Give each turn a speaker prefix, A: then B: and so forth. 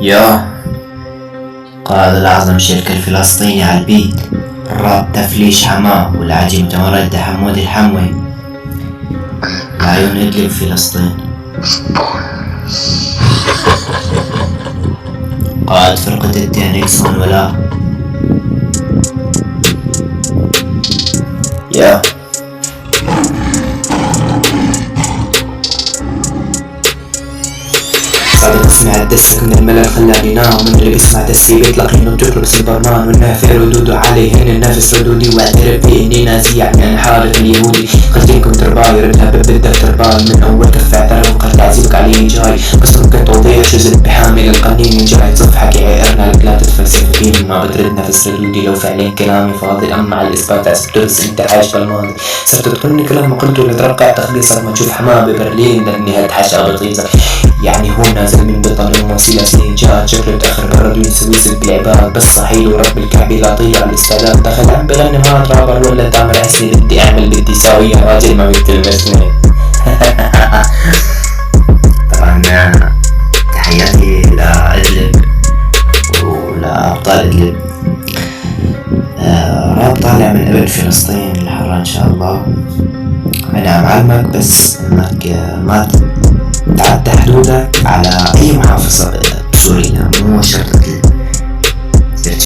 A: يا قائد الأعظم الشركة الفلسطيني على البيت، الراب تفليش حماه والعجي متمرد حمود الحموي، العيون إدلب فلسطين. قائد فرقة التيانكسون ولا يا صادق اسمع الدسك من الملل خلاني نام، من اللي بيسمع دسي بيطلق انه تطلب سوبرمان، والنافع ردوده عليهن النفس ردودي، واعترف بي اني نازي يعني انا حارق اليهودي. خليكم ترباي ردها بالدفتر باي، من اول كف اعترف وقد تعزيبك علي جاي، بس ممكن توضيح جزء بحامل القنين جاي صفحك عيرنا لك لا تتفلسفين، ما بترد نفس ردودي لو فعليا كلامي فاضي، اما على الاثبات اثبت انت عايش بالماضي. صرت تقولني كلام ما قلته لترقع تخليصك، ما تشوف حماه ببرلين لاني هتحشى بطيزك. يعني هو نازل من بطل الموصلة سنين جات شكله تأخر برد ويسويس بالعباد، بس صحيل ورب الكعبة لا طيع الاستعداد. دخل عم بغني ما رابر ولا تامر حسني، بدي اعمل بدي ساوي راجل ما بيتلمسني. طبعا تحياتي لإدلب ولأبطال إدلب. راب طالع من قبل فلسطين الحرة إن شاء الله. أنا معلمك بس إنك ما تعدى حدودك على أي محافظة بسوريا، مو شرط